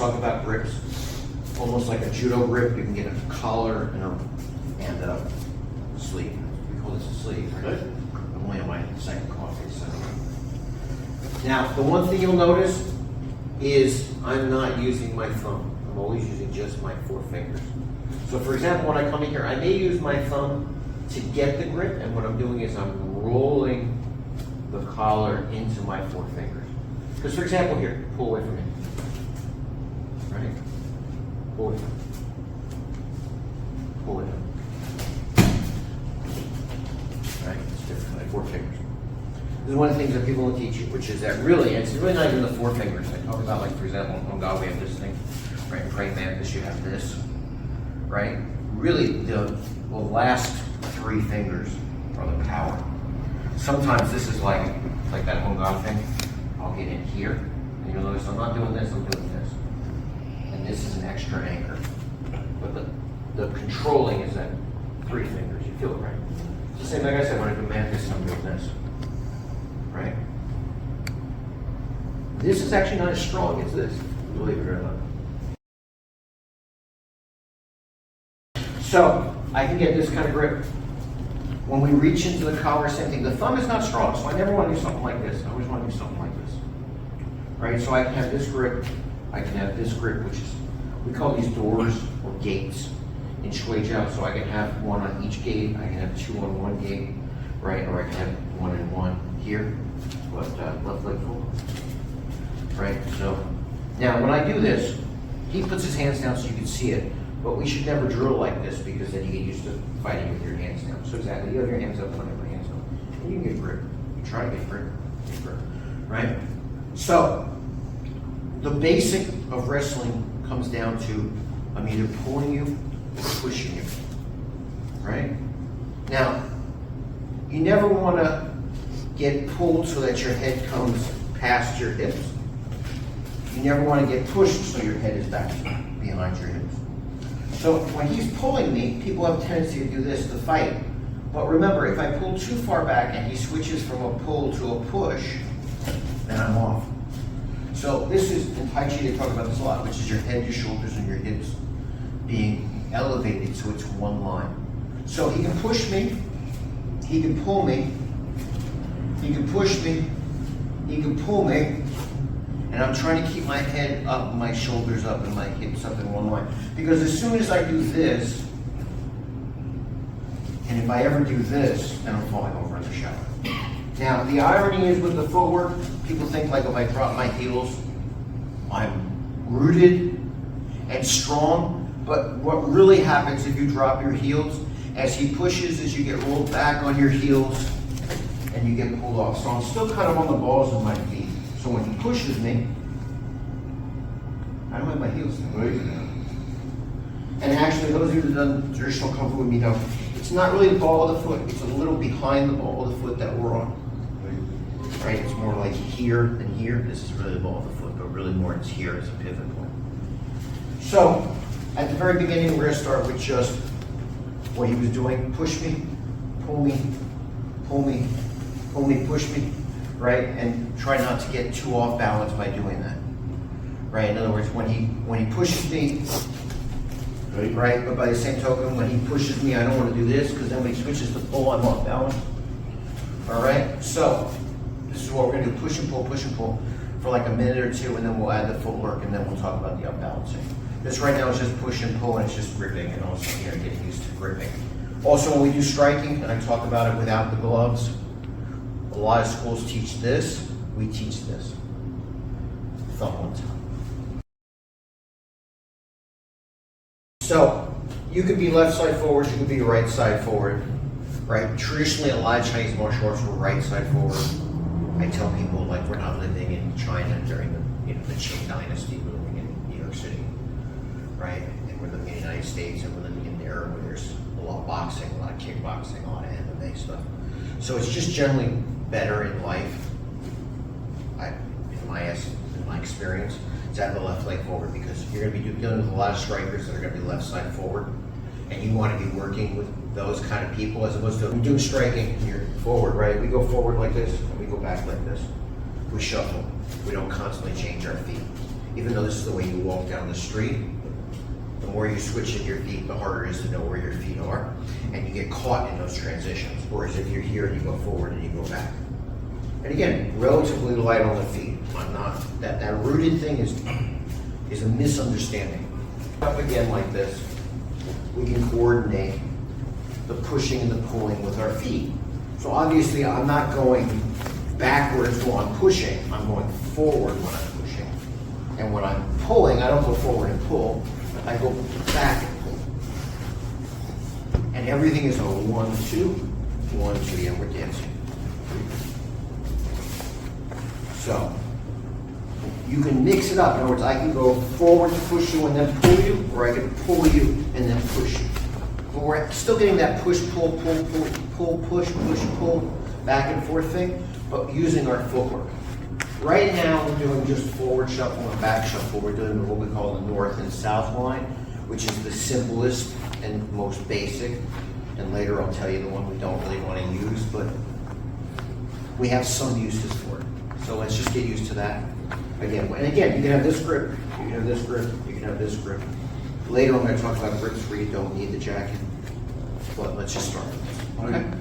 talk about grips. Almost like a judo grip, you can get a collar and a sleeve. We call this a sleeve, right? I'm only on my second coffee, so. Now, the one thing you'll notice is I'm not using my thumb. I'm always using just my 4 fingers. So for example, when I come in here, I may use my thumb to get the grip, and what I'm doing is I'm rolling the collar into my 4 fingers. Because for example here, pull away from me. Right? Pull it. Pull it. Right? It's different, like 4 fingers. This is one of the things that people will teach you, which is that really, it's really not even the 4 fingers. I talk about, like, for example, on God we have this thing, right? In Praying Mantis you have this, right? Really, the last 3 fingers are the power. Sometimes this is like that Hong God thing. I'll get in here, and you'll notice I'm not doing this, I'm doing this. And this is an extra anchor. But the controlling is at 3 fingers. You feel it, right? It's the same, like I said, when I do Mantis, I'm doing this. Right? This is actually not as strong as this, believe it or not. So, I can get this kind of grip. When we reach into the collar, same thing. The thumb is not strong, so I never want to do something like this. I always want to do something like this. Right? So I can have this grip, I can have this grip, which is, we call these doors or gates in Shuai Jiao. So I can have 1 on each gate, I can have 2 on 1 gate, right? Or I can have 1 and 1 here, but left leg forward. Right? So now when I do this, he puts his hands down so you can see it, but we should never drill like this because then you get used to fighting with your hands down. So exactly, you have your hands up, whenever your hands up, and you can get grip. You try to get grip, right? So the basic of wrestling comes down to I'm either pulling you or pushing you, right? Now, you never want to get pulled so that your head comes past your hips. You never want to get pushed so your head is back behind your hips. So when he's pulling me, people have a tendency to do this to fight. But remember, if I pull too far back and he switches from a pull to a push, then I'm off. So this is, in Tai Chi they talk about this a lot, which is your head, your shoulders, and your hips being elevated so it's one line. So he can push me, he can pull me, he can push me, he can pull me, and I'm trying to keep my head up, my shoulders up, and my hips up in one line. Because as soon as I do this, and if I ever do this, then I'm falling over in the shower. Now, the irony is with the footwork, people think like if I drop my heels, I'm rooted and strong, but what really happens if you drop your heels, as he pushes, is you get rolled back on your heels, and you get pulled off. So I'm still kind of on the balls of my feet. So when he pushes me, I don't have my heels down. And actually, those of you that have done traditional Kung Fu with me know, it's not really the ball of the foot, it's a little behind the ball of the foot that we're on. Right? It's more like here than here. This is really the ball of the foot, but really more it's here as a pivot point. So, at the very beginning, we're going to start with just what he was doing. Push me, pull me, pull me, pull me, push me, right? And try not to get too off balance by doing that. Right? In other words, when he pushes me, right? But by the same token, when he pushes me, I don't want to do this because then when he switches to pull, I'm off balance. All right? So, this is what we're going to do, push and pull for like a minute or two, and then we'll add the footwork, and then we'll talk about the up balancing. This right now is just push and pull, and it's just gripping, and also here, getting used to gripping. Also, when we do striking, and I talk about it without the gloves, a lot of schools teach this, we teach this. Thumb on top. So, you could be left side forward, you could be right side forward, right? Traditionally, a lot of Chinese martial arts were right side forward. I tell people like we're not living in China during the the Qin Dynasty, we're living in New York City, right? And we're living in the United States, and we're living in an era where there's a lot of boxing, a lot of kickboxing, a lot of MMA stuff. So it's just generally better in life, in my experience, to have the left leg forward, because you're going to be dealing with a lot of strikers that are going to be left side forward, and you want to be working with those kind of people as opposed to when you do striking and you're forward, right? We go forward like this and we go back like this. We shuffle. We don't constantly change our feet. even though this is the way you walk down the street. The more you switch in your feet, the harder it is to know where your feet are, and you get caught in those transitions. Whereas if you're here and you go forward and you go back. And again, relatively light on the feet. I'm not, that rooted thing is a misunderstanding. Up again like this, we can coordinate the pushing and the pulling with our feet. So obviously I'm not going backwards while I'm pushing, I'm going forward when I'm pushing. And when I'm pulling, I don't go forward and pull, I go back and pull. And everything is a 1-2, 1-2, yeah, we're dancing. So, you can mix it up. In other words, I can go forward to push you and then pull you, or I can pull you and then push you. But we're still getting that push, pull, pull, pull, pull, push, pull, back and forth thing, but using our footwork. Right now, we're doing just forward shuffle and back shuffle. We're doing what we call the north and south line, which is the simplest and most basic. And later I'll tell you the one we don't really want to use, but we have some uses for it. So let's just get used to that. Again, and again, you can have this grip, you can have this grip, you can have this grip. Later I'm going to talk about grips where you don't need the jacket, but let's just start with this. Okay?